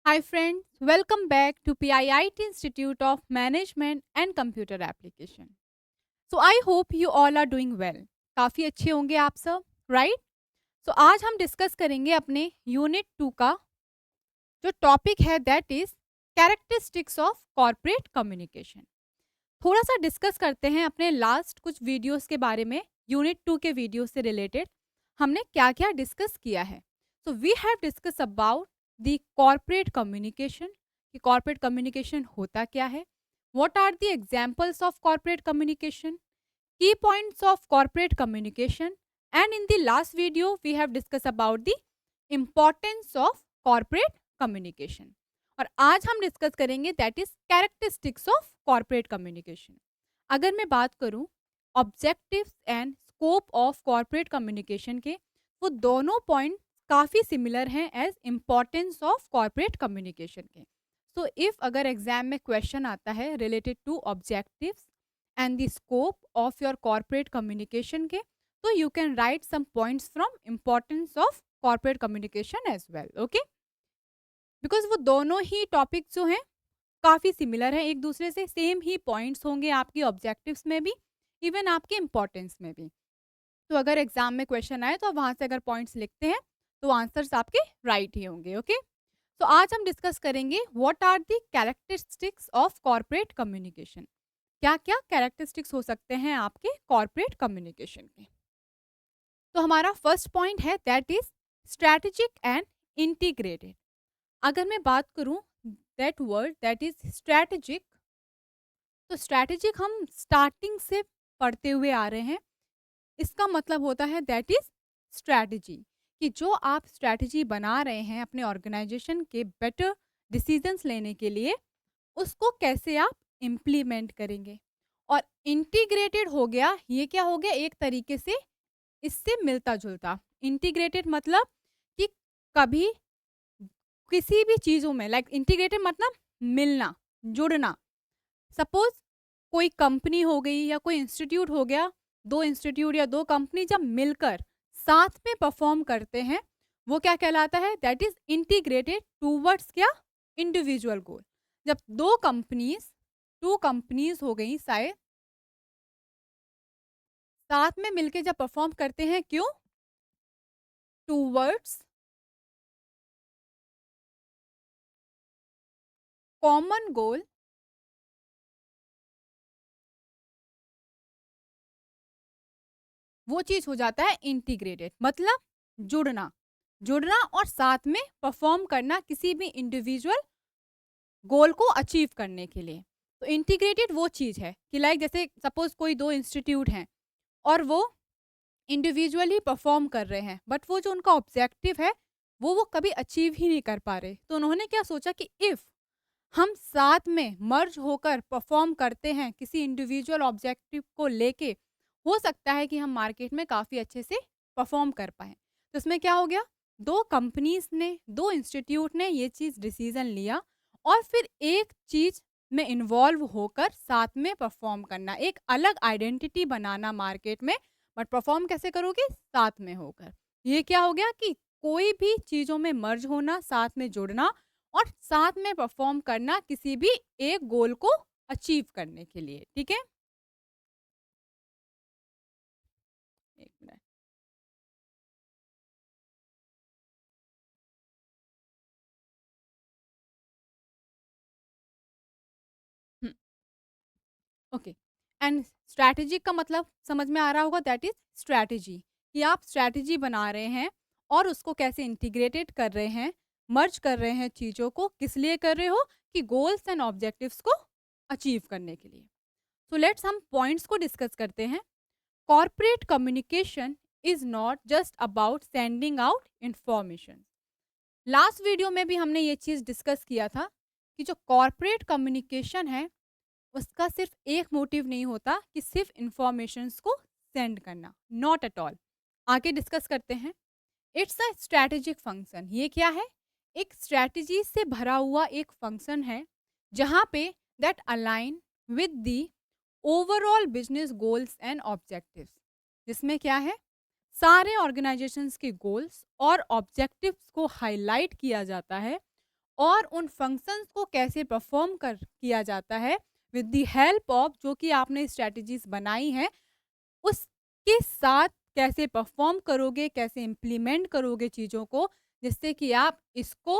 Hi friends, welcome back to PIIT Institute of Management and Computer Application. So I hope you all are doing well. काफ़ी अच्छे होंगे आप सब, right? सो आज हम डिस्कस करेंगे अपने यूनिट 2 का जो टॉपिक है that is characteristics of corporate communication. थोड़ा सा डिस्कस करते हैं अपने लास्ट कुछ वीडियोस के बारे में। यूनिट 2 के वीडियो से रिलेटेड हमने क्या क्या डिस्कस किया है। So we have discuss about the corporate communication कि कॉर्पोरेट कम्युनिकेशन होता क्या है, what are the examples of corporate communication, key points of corporate communication, and in the last video we have discussed about the importance of corporate communication। और आज हम discuss करेंगे that is characteristics of corporate communication. अगर मैं बात करूं objectives and scope of corporate communication के, वो दोनों पॉइंट काफ़ी सिमिलर हैं as importance of corporate communication के। सो इफ अगर एग्जाम में क्वेश्चन आता है related to objectives and the scope of your corporate communication के, तो you can write some points from importance of corporate communication as well, okay? Because वो दोनों ही topic जो हैं काफ़ी सिमिलर है एक दूसरे से, सेम ही पॉइंट्स होंगे आपके ऑब्जेक्टिव्स में भी, इवन आपके इम्पोर्टेंस में भी। तो अगर एग्जाम में क्वेश्चन आए तो आप वहाँ से अगर पॉइंट्स लिखते हैं तो आंसर्स आपके राइट ही होंगे, ओके? तो आज हम डिस्कस करेंगे what are the characteristics of corporate communication. क्या क्या कैरेक्टरिस्टिक्स हो सकते हैं आपके कॉर्पोरेट कम्युनिकेशन के। तो हमारा फर्स्ट पॉइंट है that is strategic and integrated. अगर मैं बात करूं that word that is strategic, तो स्ट्रैटेजिक हम स्टार्टिंग से पढ़ते हुए आ रहे हैं। इसका मतलब होता है दैट इज स्ट्रैटेजी, कि जो आप स्ट्रैटेजी बना रहे हैं अपने ऑर्गेनाइजेशन के बेटर डिसीजंस लेने के लिए, उसको कैसे आप इम्प्लीमेंट करेंगे। और इंटीग्रेटेड हो गया, ये क्या हो गया, एक तरीके से इससे मिलता जुलता। इंटीग्रेटेड मतलब कि कभी किसी भी चीज़ों में, लाइक इंटीग्रेटेड मतलब मिलना, जुड़ना। सपोज कोई कंपनी हो गई या कोई इंस्टीट्यूट हो गया, दो इंस्टीट्यूट या दो कंपनी जब मिलकर साथ में परफॉर्म करते हैं, वो क्या कहलाता है, दैट इज इंटीग्रेटेड टूवर्ड्स क्या, इंडिविजुअल गोल। जब दो कंपनीज, टू कंपनीज हो गई शायद, साथ में मिलके जब परफॉर्म करते हैं, क्यों, टूवर्ड्स कॉमन गोल, वो चीज हो जाता है इंटीग्रेटेड, मतलब जुड़ना, जुड़ना और साथ में परफॉर्म करना किसी भी इंडिविजुअल गोल को अचीव करने के लिए। तो इंटीग्रेटेड वो चीज है कि लाइक जैसे सपोज कोई दो इंस्टीट्यूट हैं और वो इंडिविजुअली परफॉर्म कर रहे हैं, बट वो जो उनका ऑब्जेक्टिव है वो कभी अचीव ही नहीं कर पा रहे। तो उन्होंने क्या सोचा कि इफ हम साथ में मर्ज होकर परफॉर्म करते हैं किसी इंडिविजुअल ऑब्जेक्टिव को लेके, हो सकता है कि हम मार्केट में काफ़ी अच्छे से परफॉर्म कर पाएँ। तो इसमें क्या हो गया, दो कंपनीज ने, दो इंस्टीट्यूट ने ये चीज़ डिसीजन लिया और फिर एक चीज़ में इन्वॉल्व होकर साथ में परफॉर्म करना, एक अलग आइडेंटिटी बनाना मार्केट में, बट परफॉर्म कैसे करोगे, साथ में होकर। ये क्या हो गया कि कोई भी चीज़ों में मर्ज होना, साथ में जुड़ना और साथ में परफॉर्म करना किसी भी एक गोल को अचीव करने के लिए, ठीक है? एक minute. Hmm, okay. And strategic का मतलब समझ में आ रहा होगा, दैट इज़ स्ट्रैटेजी, कि आप स्ट्रैटेजी बना रहे हैं और उसको कैसे इंटीग्रेटेड कर रहे हैं, मर्ज कर रहे हैं चीज़ों को, किस लिए कर रहे हो, कि गोल्स एंड ऑब्जेक्टिव्स को अचीव करने के लिए। सो लेट्स हम पॉइंट्स को डिस्कस करते हैं। Corporate communication is not just about sending out information. Last video में भी हमने ये चीज़ डिस्कस किया था कि जो कॉर्पोरेट कम्युनिकेशन है, उसका सिर्फ एक मोटिव नहीं होता कि सिर्फ इंफॉर्मेशंस को सेंड करना, नॉट एट ऑल। आगे डिस्कस करते हैं। It's a strategic function. ये क्या है, एक स्ट्रैटेजी से भरा हुआ एक फंक्शन है जहाँ पे that align with the overall business goals and objectives. जिसमें क्या है, सारे ऑर्गेनाइजेशंस के गोल्स और ऑब्जेक्टिव्स को हाईलाइट किया जाता है और उन फंक्शंस को कैसे परफॉर्म कर किया जाता है विद द हेल्प ऑफ जो कि आपने स्ट्रैटेजीज बनाई हैं, उसके साथ कैसे परफॉर्म करोगे, कैसे इम्प्लीमेंट करोगे चीज़ों को, जिससे कि आप इसको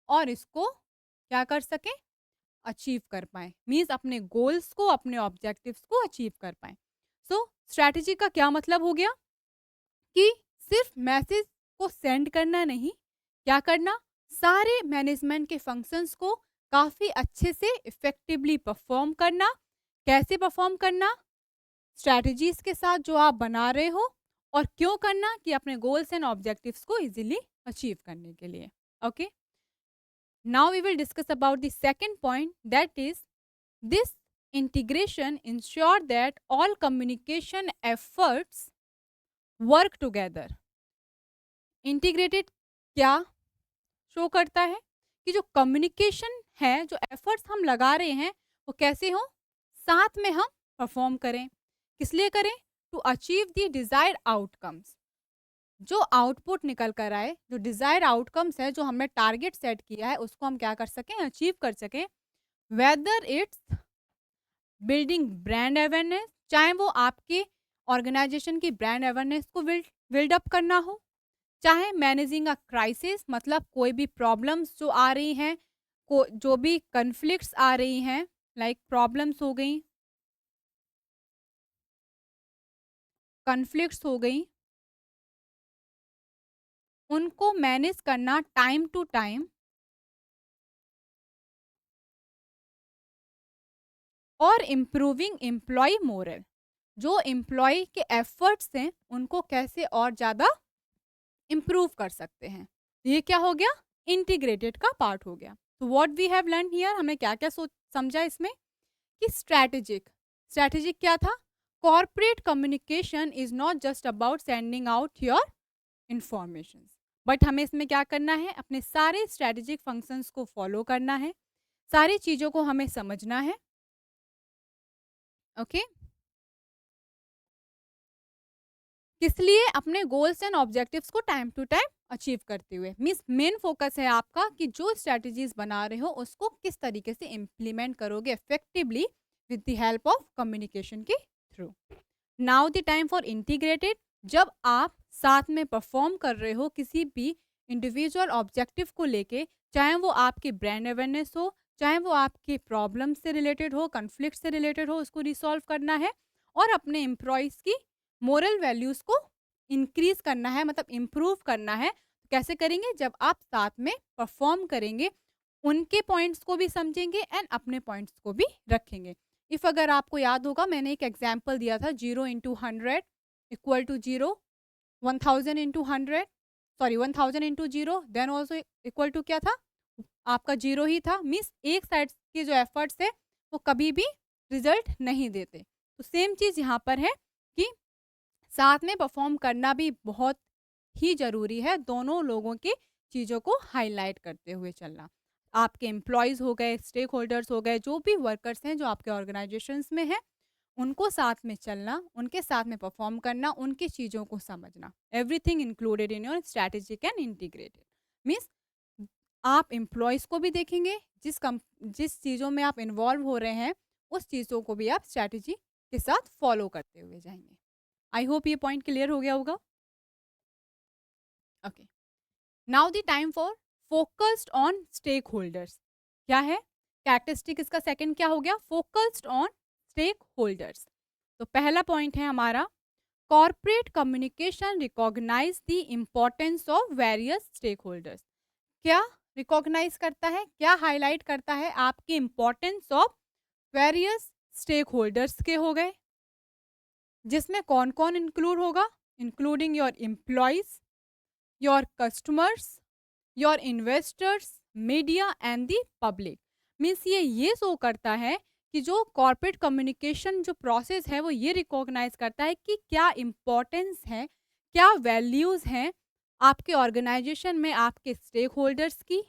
और इसको क्या कर सकें, अचीव कर पाएँ। मीन्स अपने गोल्स को, अपने ऑब्जेक्टिव्स को अचीव कर पाएँ। सो स्ट्रैटेजी का क्या मतलब हो गया कि सिर्फ मैसेज को सेंड करना नहीं, क्या करना, सारे मैनेजमेंट के फंक्शंस को काफ़ी अच्छे से इफ़ेक्टिवली परफॉर्म करना। कैसे परफॉर्म करना? स्ट्रैटेजीज़ के साथ जो आप बना रहे हो, और क्यों करना, कि अपने गोल्स एंड ऑब्जेक्टिव्स को ईज़िली अचीव करने के लिए। Okay? Now we will discuss about the second point, that is this integration ensure that all communication efforts work together. Integrated क्या शो करता है कि जो कम्युनिकेशन है, जो एफर्ट्स हम लगा रहे हैं, वो कैसे हो, साथ में हम परफॉर्म करें। किस लिए करें? To achieve the desired outcomes. जो आउटपुट निकल कर आए, जो डिजायर्ड आउटकम्स है, जो हमने टारगेट सेट किया है, उसको हम क्या कर सकें, अचीव कर सकें। Whether it's building brand awareness, चाहे वो आपके ऑर्गेनाइजेशन की ब्रांड अवेयरनेस को बिल्ड अप करना हो, चाहे मैनेजिंग अ क्राइसिस, मतलब कोई भी प्रॉब्लम्स जो आ रही हैं, को जो भी कन्फ्लिक्ट्स आ रही हैं, लाइक प्रॉब्लम्स हो गई, कन्फ्लिक्ट्स हो गई, उनको मैनेज करना टाइम टू टाइम, और इम्प्रूविंग एम्प्लॉय मोरल, जो एम्प्लॉय के एफर्ट्स हैं उनको कैसे और ज़्यादा इम्प्रूव कर सकते हैं। ये क्या हो गया, इंटीग्रेटेड का पार्ट हो गया। तो what we have learn here, हमें क्या क्या सोच समझा इसमें, कि स्ट्रैटेजिक, स्ट्रैटेजिक क्या था, corporate communication is not just about sending out your information, but हमें इसमें क्या करना है, अपने सारे स्ट्रैटेजिक फंक्शंस को फॉलो करना है, सारी चीज़ों को हमें समझना है। ओके? किस लिए, अपने गोल्स एंड ऑब्जेक्टिव्स को टाइम टू टाइम अचीव करते हुए। मीन्स मेन फोकस है आपका कि जो स्ट्रैटेजीज बना रहे हो उसको किस तरीके से इम्प्लीमेंट करोगे effectively with the help of communication के through. Now the time for integrated, जब आप साथ में परफॉर्म कर रहे हो किसी भी इंडिविजुअल ऑब्जेक्टिव को लेके, चाहे वो आपकी ब्रांड अवेयरनेस हो, चाहे वो आपके प्रॉब्लम से रिलेटेड हो, कन्फ्लिक्ट से रिलेटेड हो, उसको रिसॉल्व करना है, और अपने एम्प्लॉयज़ की मोरल वैल्यूज़ को इंक्रीज करना है, मतलब इम्प्रूव करना है। तो कैसे करेंगे, जब आप साथ में परफॉर्म करेंगे, उनके पॉइंट्स को भी समझेंगे एंड अपने पॉइंट्स को भी रखेंगे। इफ अगर आपको याद होगा, मैंने एक एग्जाम्पल दिया था, 0 × 100 equal to 0, 1000 × 100, sorry 1000 × 0 then also equal to क्या था, आपका 0 ही था। मीन्स एक साइड के जो एफर्ट्स है वो कभी भी रिजल्ट नहीं देते। तो सेम चीज़ यहाँ पर है कि साथ में परफॉर्म करना भी बहुत ही ज़रूरी है, दोनों लोगों की चीज़ों को हाईलाइट करते हुए चलना। आपके एम्प्लॉयज़ हो गए, स्टेक होल्डर्स हो गए, जो भी वर्कर्स हैं जो आपके ऑर्गेनाइजेशंस में हैं, उनको साथ में चलना, उनके साथ में परफॉर्म करना, उनकी चीज़ों को समझना। Everything included in your strategic and integrated. Means आप एम्प्लॉयज़ को भी देखेंगे, जिस चीज़ों में आप इन्वॉल्व हो रहे हैं, उस चीज़ों को भी आप स्ट्रैटेजी के साथ फॉलो करते हुए जाएंगे। आई होप ये पॉइंट क्लियर हो गया होगा। Okay, now the time for focused on stakeholders. क्या है कैरेक्टरिस्टिक, इसका सेकंड क्या हो गया, फोकस्ड ऑन स्टेक होल्डर्स। तो पहला पॉइंट है हमारा, corporate communication recognise the importance of various stakeholders. क्या रिकॉग्नाइज करता है, क्या हाईलाइट करता है, आपकी importance of various stakeholders के हो गए, जिसमें कौन कौन इंक्लूड होगा, including your employees, your customers, your investors, media and the public. Means ये शो करता है कि जो कॉर्पोरेट कम्युनिकेशन जो प्रोसेस है वो ये रिकॉग्नाइज करता है कि क्या इम्पोर्टेंस है, क्या वैल्यूज़ हैं आपके ऑर्गेनाइजेशन में, आपके स्टेक होल्डर्स की,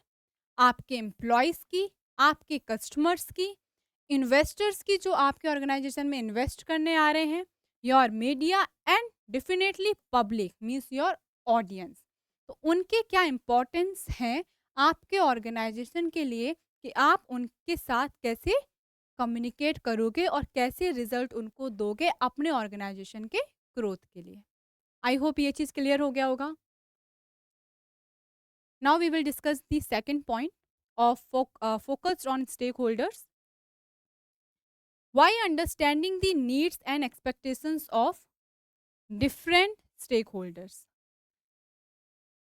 आपके एम्प्लॉयज़ की, आपके कस्टमर्स की, इन्वेस्टर्स की जो आपके ऑर्गेनाइजेशन में इन्वेस्ट करने आ रहे हैं, your media and definitely public means your audience. तो उनके क्या इम्पोर्टेंस हैं आपके ऑर्गेनाइजेशन के लिए कि आप उनके साथ कैसे कम्युनिकेट करोगे और कैसे रिजल्ट उनको दोगे अपने ऑर्गेनाइजेशन के ग्रोथ के लिए। आई होप ये चीज़ क्लियर हो गया होगा। Now we will discuss the second point of focused on stakeholders. Why understanding the needs and expectations of different stakeholders.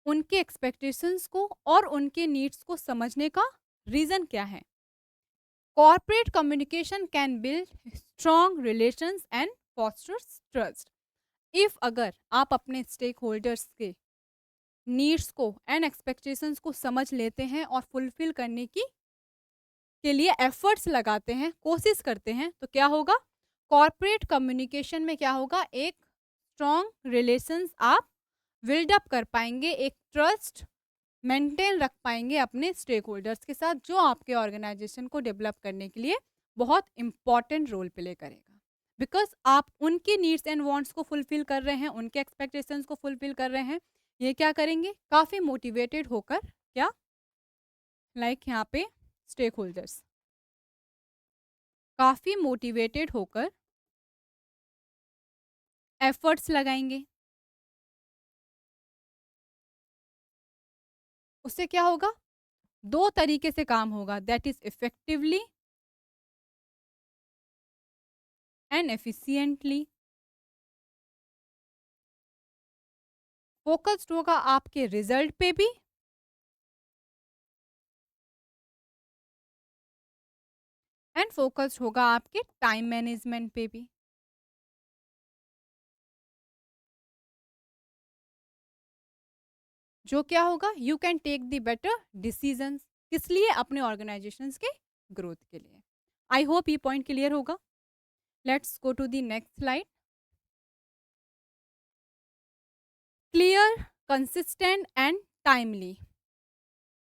उनके एक्सपेक्टेशंस को और उनके नीड्स को समझने का रीज़न क्या है। Corporate communication can build strong relations and fosters trust. If अगर आप अपने स्टेक होल्डर्स के नीड्स को एंड एक्सपेक्टेशंस को समझ लेते हैं और फुलफिल करने की के लिए एफर्ट्स लगाते हैं, कोशिश करते हैं, तो क्या होगा, कॉर्पोरेट कम्युनिकेशन में क्या होगा, एक स्ट्रॉन्ग रिलेशंस आप बिल्ड अप कर पाएंगे, एक ट्रस्ट मेंटेन रख पाएंगे अपने स्टेक होल्डर्स के साथ, जो आपके ऑर्गेनाइजेशन को डेवलप करने के लिए बहुत इंपॉर्टेंट रोल प्ले करेगा। बिकॉज आप उनकी नीड्स एंड वांट्स को फुलफिल कर रहे हैं, उनके एक्सपेक्टेशंस को फुलफिल कर रहे हैं। ये क्या करेंगे, काफ़ी मोटिवेटेड होकर, क्या, लाइक यहाँ पे स्टेक होल्डर्स काफ़ी मोटिवेटेड होकर एफर्ट्स लगाएंगे। उससे क्या होगा, दो तरीके से काम होगा, that is effectively and efficiently. Focused होगा आपके रिजल्ट पे भी एंड फोकस्ड होगा आपके टाइम मैनेजमेंट पे भी। जो क्या होगा, you can take the better decisions, किस लिए, अपने ऑर्गेनाइजेशंस के ग्रोथ के लिए। आई होप ये पॉइंट क्लियर होगा। Let's go to the next slide. Clear, consistent and timely.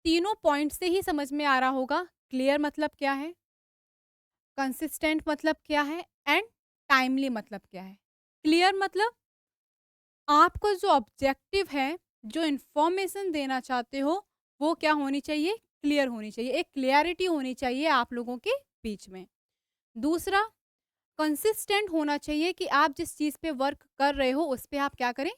तीनों पॉइंट से ही समझ में आ रहा होगा क्लियर मतलब क्या है, कंसिस्टेंट मतलब क्या है एंड टाइमली मतलब क्या है। क्लियर मतलब आपको जो ऑब्जेक्टिव है, जो इन्फॉर्मेशन देना चाहते हो, वो क्या होनी चाहिए, क्लियर होनी चाहिए, एक क्लियरिटी होनी चाहिए आप लोगों के बीच में। दूसरा, कंसिस्टेंट होना चाहिए कि आप जिस चीज़ पे वर्क कर रहे हो उस पे आप क्या करें,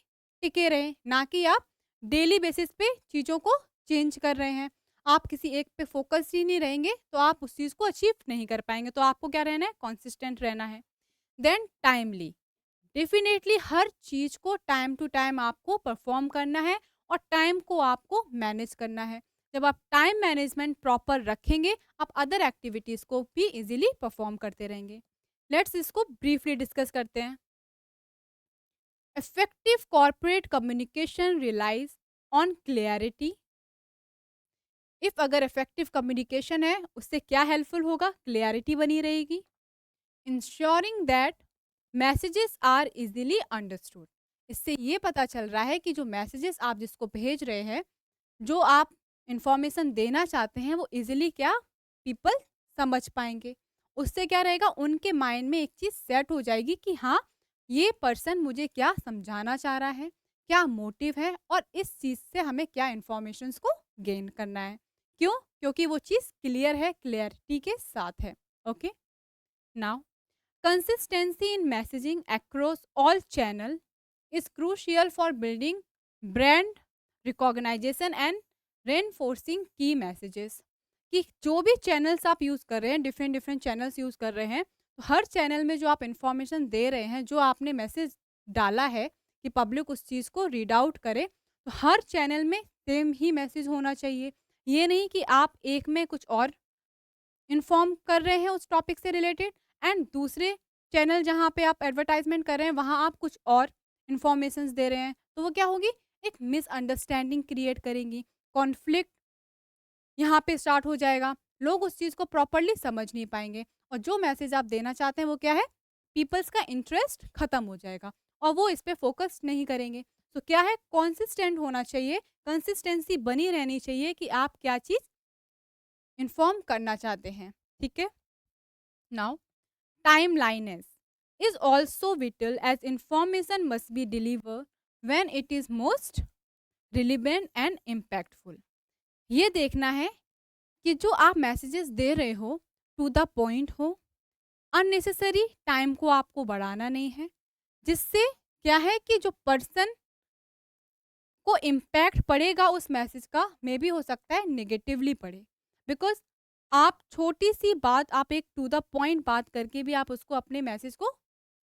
टिके रहें, ना कि आप डेली बेसिस पे चीज़ों को चेंज कर रहे हैं। आप किसी एक पे फोकस ही नहीं रहेंगे तो आप उस चीज़ को अचीव नहीं कर पाएंगे। तो आपको क्या रहना है, कंसिस्टेंट रहना है। देन टाइमली, डेफिनेटली हर चीज़ को टाइम टू टाइम आपको परफॉर्म करना है और टाइम को आपको मैनेज करना है। जब आप टाइम मैनेजमेंट प्रॉपर रखेंगे, आप अदर एक्टिविटीज़ को भी इजीली परफॉर्म करते रहेंगे। लेट्स इसको ब्रीफली डिस्कस करते हैं। Effective corporate communication relies on clarity. If अगर इफेक्टिव कम्युनिकेशन है, उससे क्या हेल्पफुल होगा, क्लियरिटी बनी रहेगी। Ensuring that messages are easily understood. इससे ये पता चल रहा है कि जो मैसेजेस आप जिसको भेज रहे हैं, जो आप इंफॉर्मेशन देना चाहते हैं, वो इजीली क्या, पीपल समझ पाएंगे। उससे क्या रहेगा, उनके माइंड में एक चीज़ सेट हो जाएगी कि हाँ, ये पर्सन मुझे क्या समझाना चाह रहा है, क्या मोटिव है और इस चीज़ से हमें क्या इंफॉर्मेशंस को गेन करना है। क्यों, क्योंकि वो चीज़ क्लियर है, क्लियरिटी के साथ है। Okay, now consistency in messaging across all channel is crucial for building brand recognition and reinforcing key messages। कि जो भी चैनल्स आप यूज़ कर रहे हैं, डिफरेंट डिफरेंट चैनल्स यूज़ कर रहे हैं, तो हर चैनल में जो आप इंफॉर्मेशन दे रहे हैं, जो आपने मैसेज डाला है कि पब्लिक उस चीज़ को रीड आउट करे, तो हर चैनल में सेम ही मैसेज होना चाहिए। ये नहीं कि आप एक में कुछ और इन्फॉर्म कर रहे हैं उस टॉपिक से रिलेटेड एंड दूसरे चैनल जहाँ पे आप एडवर्टाइजमेंट कर रहे हैं वहाँ आप कुछ और इन्फॉर्मेशंस दे रहे हैं, तो वो क्या होगी, एक मिसअंडरस्टैंडिंग क्रिएट करेंगी, कॉन्फ्लिक्ट यहाँ पे स्टार्ट हो जाएगा, लोग उस चीज़ को प्रॉपरली समझ नहीं पाएंगे और जो मैसेज आप देना चाहते हैं वो क्या है, पीपल्स का इंटरेस्ट खत्म हो जाएगा और वो इस पे फोकस नहीं करेंगे। तो क्या है, कॉन्सिस्टेंट होना चाहिए, कंसिस्टेंसी बनी रहनी चाहिए कि आप क्या चीज़ इन्फॉर्म करना चाहते हैं। ठीक है, now timeliness is also vital as information must be delivered when it is most relevant and impactful। ये देखना है कि जो आप मैसेजेस दे रहे हो टू द पॉइंट हो, अननेसेसरी टाइम को आपको बढ़ाना नहीं है, जिससे क्या है कि जो पर्सन को इम्पैक्ट पड़ेगा उस मैसेज का, मे बी हो सकता है नेगेटिवली पड़े। बिकॉज आप छोटी सी बात, आप एक टू द पॉइंट बात करके भी आप उसको अपने मैसेज को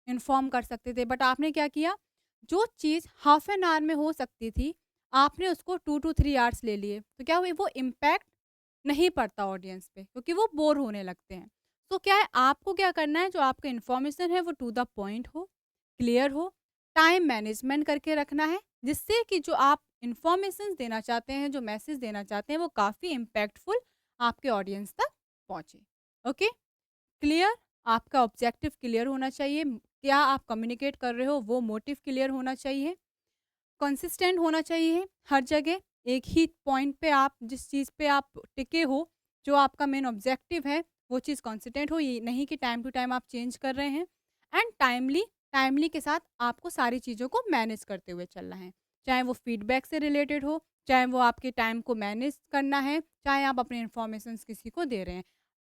इन्फॉर्म कर सकते थे, बट आपने क्या किया, जो चीज़ हाफ एन आवर में हो सकती थी आपने उसको 2 to 3 आवर्स ले लिए, तो क्या हुई, वो इम्पैक्ट नहीं पड़ता ऑडियंस पे, क्योंकि वो बोर होने लगते हैं। तो क्या है, आपको क्या करना है, जो आपका इन्फॉर्मेशन है वो टू द पॉइंट हो, क्लियर हो, टाइम मैनेजमेंट करके रखना है, जिससे कि जो आप इन्फॉर्मेशन देना चाहते हैं, जो मैसेज देना चाहते हैं, वो काफ़ी इम्पैक्टफुल आपके ऑडियंस तक पहुँचे। ओके, क्लियर, आपका ऑब्जेक्टिव क्लियर होना चाहिए, क्या आप कम्युनिकेट कर रहे हो वो मोटिव क्लियर होना चाहिए, कंसिस्टेंट होना चाहिए हर जगह, एक ही पॉइंट पे आप जिस चीज़ पे आप टिके हो, जो आपका मेन ऑब्जेक्टिव है, वो चीज़ कंसिस्टेंट हो, ये नहीं कि टाइम टू टाइम आप चेंज कर रहे हैं। एंड टाइमली, टाइमली के साथ आपको सारी चीज़ों को मैनेज करते हुए चलना है, चाहे वो फीडबैक से रिलेटेड हो, चाहे वो आपके टाइम को मैनेज करना है, चाहे आप अपने इन्फॉर्मेशन किसी को दे रहे हैं,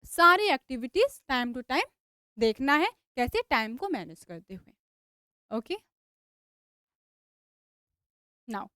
सारी एक्टिविटीज़ टाइम टू टाइम देखना है, कैसे टाइम को मैनेज करते हुए। Okay, now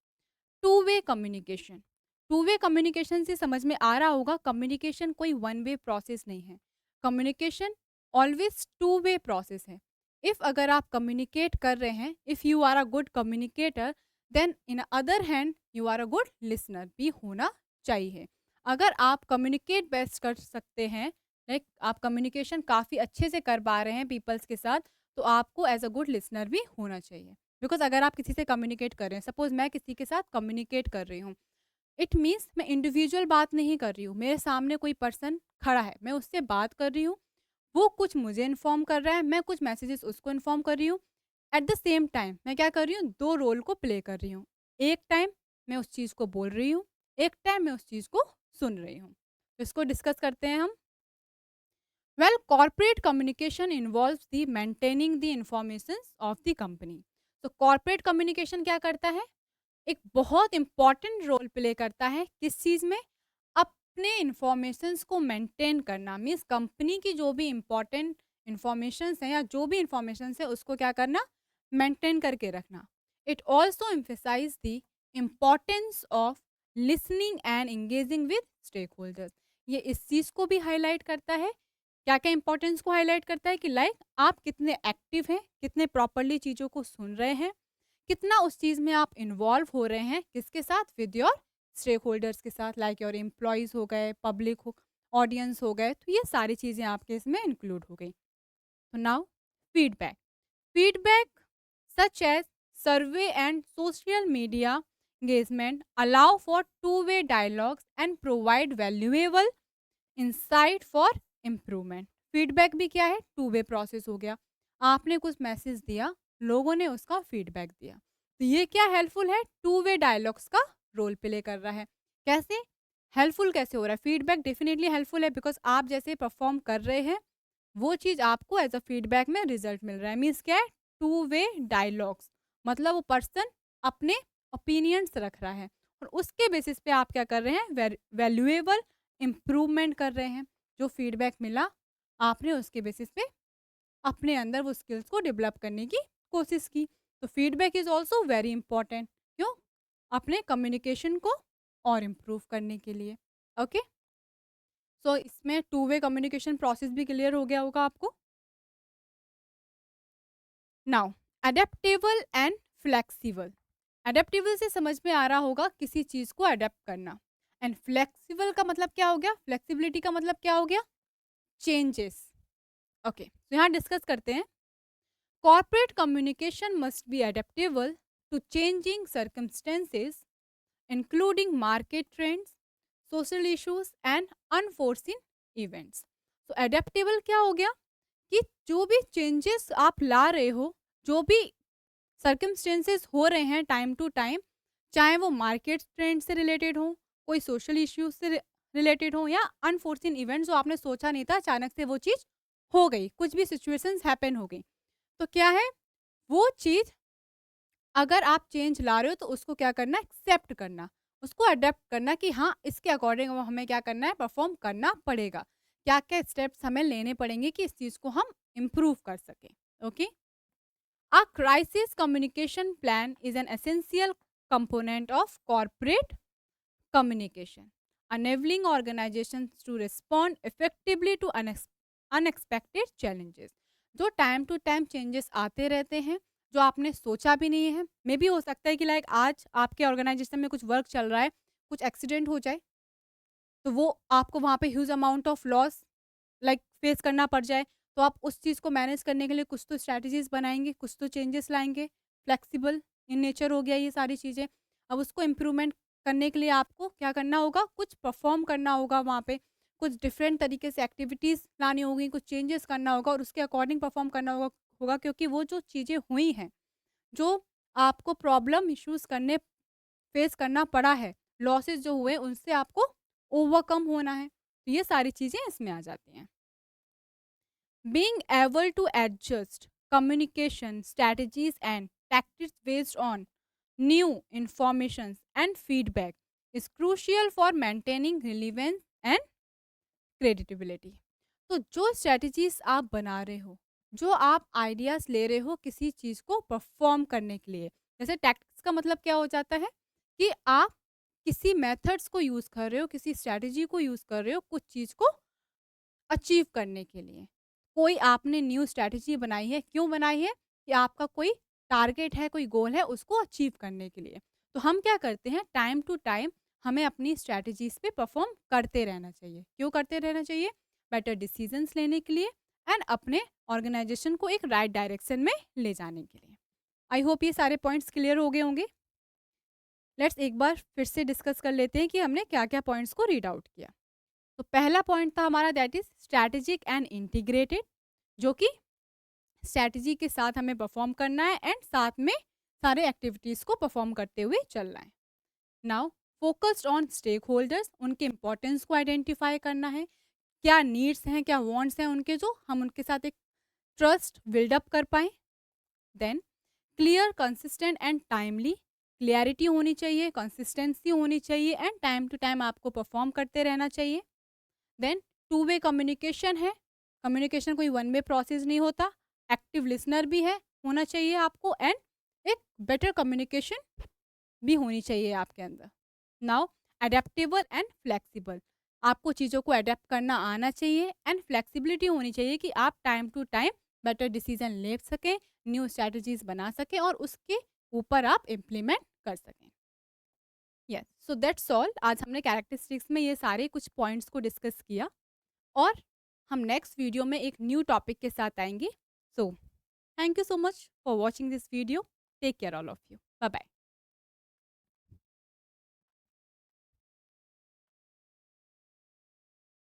to way communication. To way communication से समझ में आ रहा होगा, कम्युनिकेशन कोई वन वे प्रोसेस नहीं है, communication always two way process है। इफ अगर आप कम्युनिकेट कर रहे हैं, if you are a good communicator, then in other hand you are a good listener भी होना चाहिए। अगर आप कम्युनिकेट बेस्ट कर सकते हैं, लाइक आप कम्युनिकेशन काफ़ी अच्छे से कर पा रहे हैं पीपल्स के साथ, तो आपको एज अ गुड लिसनर भी होना चाहिए। बिकॉज अगर आप किसी से कम्युनिकेट कर रहे हैं, सपोज मैं किसी के साथ कम्युनिकेट कर रही हूँ, इट मीन्स मैं इंडिविजुअल बात नहीं कर रही हूँ, मेरे सामने कोई पर्सन खड़ा है, मैं उससे बात कर रही हूँ, वो कुछ मुझे इन्फॉर्म कर रहा है, मैं कुछ मैसेजेस उसको इन्फॉर्म कर रही हूँ। एट द सेम टाइम मैं क्या कर रही हूँ, दो रोल को प्ले कर रही हूँ, एक टाइम मैं उस चीज़ को बोल रही हूँ, एक टाइम मैं उस चीज़ को सुन रही हूँ। इसको डिस्कस करते हैं हम। Well, corporate communication involves the maintaining the informations of the company. तो corporate communication क्या करता है? एक बहुत इंपॉर्टेंट रोल प्ले करता है किस चीज़ में? अपने इंफॉर्मेशंस को मेंटेन करना, मीन्स कंपनी की जो भी इंपॉर्टेंट इंफॉर्मेशंस हैं या जो भी इंफॉर्मेशंस है उसको क्या करना, मेंटेन करके रखना। It also emphasise the importance of listening and engaging with stakeholders. ये इस चीज़ को भी हाईलाइट करता है, क्या क्या इंपॉर्टेंस को हाईलाइट करता है कि लाइक आप कितने एक्टिव हैं, कितने प्रॉपरली चीज़ों को सुन रहे हैं, कितना उस चीज़ में आप इन्वॉल्व हो रहे हैं, किसके साथ, विद योर स्टेक होल्डर्स के साथ, लाइक योर एम्प्लॉयज़ हो गए, पब्लिक हो, ऑडियंस हो गए, तो ये सारी चीज़ें आपके इसमें इंक्लूड हो गई। तो now feedback. Feedback such as survey and social media engagement allow for two-way dialogues and provide valuable insight for improvement। Feedback भी क्या है, टू वे प्रोसेस हो गया, आपने कुछ मैसेज दिया, लोगों ने उसका फीडबैक दिया, तो ये क्या हेल्पफुल है, टू वे डायलॉग्स का रोल प्ले कर रहा है। कैसे हेल्पफुल, कैसे हो रहा है, फीडबैक डेफिनेटली हेल्पफुल है, बिकॉज आप जैसे परफॉर्म कर रहे हैं वो चीज़ आपको एज अ फीडबैक में रिजल्ट मिल रहा है। मीन्स क्या है, टू वे डायलॉग्स, मतलब वो पर्सन अपने ओपिनियंस रख रहा है और उसके बेसिस पे आप क्या कर रहे हैं, वैल्यूएबल इम्प्रूवमेंट कर रहे हैं। जो फीडबैक मिला आपने उसके बेसिस पे अपने अंदर वो स्किल्स को डेवलप करने की कोशिश की। तो feedback is also very important, क्यों, अपने कम्युनिकेशन को और इम्प्रूव करने के लिए। ओके, सो इसमें टू वे कम्युनिकेशन प्रोसेस भी क्लियर हो गया होगा आपको। Now adaptable and flexible. Adaptable से समझ में आ रहा होगा किसी चीज़ को अडेप्ट करना, एंड फ्लेक्सिबल का मतलब क्या हो गया, फ्लेक्सिबिलिटी का मतलब क्या हो गया, चेंजेस। ओके, तो यहाँ डिस्कस करते हैं। Corporate communication must be adaptable to changing circumstances including market trends, social issues and unforeseen events. तो अडेप्टेबल क्या हो गया कि जो भी चेंजेस आप ला रहे हो, जो भी सर्कमस्टेंसेस हो रहे हैं टाइम टू टाइम, चाहे वो मार्केट ट्रेंड से रिलेटेड हो, कोई सोशल इश्यूज से रिलेटेड हो, या अनफोर्सिन इवेंट्स जो आपने सोचा नहीं था, अचानक से वो चीज़ हो गई, कुछ भी सिचुएशंस हैपन हो गई, तो क्या है, वो चीज़ अगर आप चेंज ला रहे हो तो उसको क्या करना, एक्सेप्ट करना, उसको अडेप्ट करना कि हाँ, इसके अकॉर्डिंग हमें क्या करना है, परफॉर्म करना पड़ेगा। क्या-क्या स्टेप्स हमें लेने पड़ेंगे कि इस चीज़ को हम इम्प्रूव कर सकें। Okay? A crisis communication plan is an essential component of corporate communication, enabling organizations to respond effectively to unexpected challenges. जो टाइम टू टाइम चेंजेस आते रहते हैं, जो आपने सोचा भी नहीं है, मे बी हो सकता है कि लाइक आज आपके ऑर्गेनाइजेशन में कुछ वर्क चल रहा है, कुछ एक्सीडेंट हो जाए, तो वो आपको वहाँ पे huge amount of loss like face करना पड़ जाए, तो आप उस चीज़ को मैनेज करने के लिए कुछ तो स्ट्रैटेजीज़ बनाएँगे, कुछ तो चेंजेस लाएँगे, फ्लेक्सिबल इन नेचर हो गया ये सारी चीज़ें। अब उसको इम्प्रूवमेंट करने के लिए आपको क्या करना होगा, कुछ परफ़ॉर्म करना होगा वहाँ पे, कुछ डिफरेंट तरीके से एक्टिविटीज़ लानी होगी, कुछ चेंजेस करना होगा और उसके अकॉर्डिंग परफ़ॉर्म करना होगा क्योंकि वो जो चीज़ें हुई हैं, जो आपको प्रॉब्लम इश्यूज़ करने फेस करना पड़ा है, लॉसेस जो हुए उनसे आपको ओवरकम होना है। तो ये सारी चीज़ें इसमें आ जाती हैं। Being able to adjust communication strategies and tactics based on new information and feedback is crucial for maintaining relevance and credibility. तो जो स्ट्रेटजीज आप बना रहे हो, जो आप आइडियाज ले रहे हो किसी चीज को परफॉर्म करने के लिए, जैसे टैक्टिक्स का मतलब क्या हो जाता है कि आप किसी मेथड्स को यूज कर रहे हो, किसी स्ट्रेटजी को यूज कर रहे हो कुछ चीज को अचीव करने के लिए। कोई आपने न्यू स्ट्रैटेजी बनाई है, क्यों बनाई है? कि आपका कोई टारगेट है, कोई गोल है, उसको अचीव करने के लिए। तो हम क्या करते हैं, टाइम टू टाइम हमें अपनी स्ट्रैटेजीज़ पे परफ़ॉर्म करते रहना चाहिए। क्यों करते रहना चाहिए? बेटर डिसीज़न्स लेने के लिए एंड अपने ऑर्गेनाइज़ेशन को एक राइट डायरेक्शन में ले जाने के लिए। आई होप ये सारे पॉइंट्स क्लियर हो गए होंगे। लेट्स एक बार फिर से डिस्कस कर लेते हैं कि हमने क्या-क्या पॉइंट्स को रीड आउट किया। तो पहला पॉइंट था हमारा that is strategic and integrated, जो कि स्ट्रैटेजी के साथ हमें परफॉर्म करना है एंड साथ में सारे एक्टिविटीज को परफॉर्म करते हुए चलना है। Now focused on stakeholders, उनके इंपॉर्टेंस को आइडेंटिफाई करना है, क्या नीड्स हैं, क्या वांट्स हैं उनके, जो हम उनके साथ एक ट्रस्ट बिल्डअप कर पाए। Then clear, consistent and timely, clarity होनी चाहिए, कंसिस्टेंसी होनी चाहिए एंड टाइम टू टाइम आपको परफॉर्म करते रहना चाहिए। देन टू वे कम्युनिकेशन है, कम्युनिकेशन कोई वन वे प्रोसेस नहीं होता, एक्टिव लिसनर भी है, होना चाहिए आपको एंड एक बेटर कम्युनिकेशन भी होनी चाहिए आपके अंदर। नाउ अडेप्टेबल एंड फ्लेक्सिबल, आपको चीज़ों को अडेप्ट करना आना चाहिए एंड फ्लेक्सिबिलिटी होनी चाहिए कि आप time to time better decision ले सकें, न्यू स्ट्रैटेजीज बना सकें और उसके ऊपर आप इम्प्लीमेंट कर सकें। Yes, so that's all. आज हमने कैरेक्टरिस्टिक्स में ये सारे कुछ पॉइंट्स को डिस्कस किया और हम नेक्स्ट वीडियो में एक न्यू टॉपिक के साथ आएंगे। So thank you so much for watching this video. Take care all of you. Bye bye.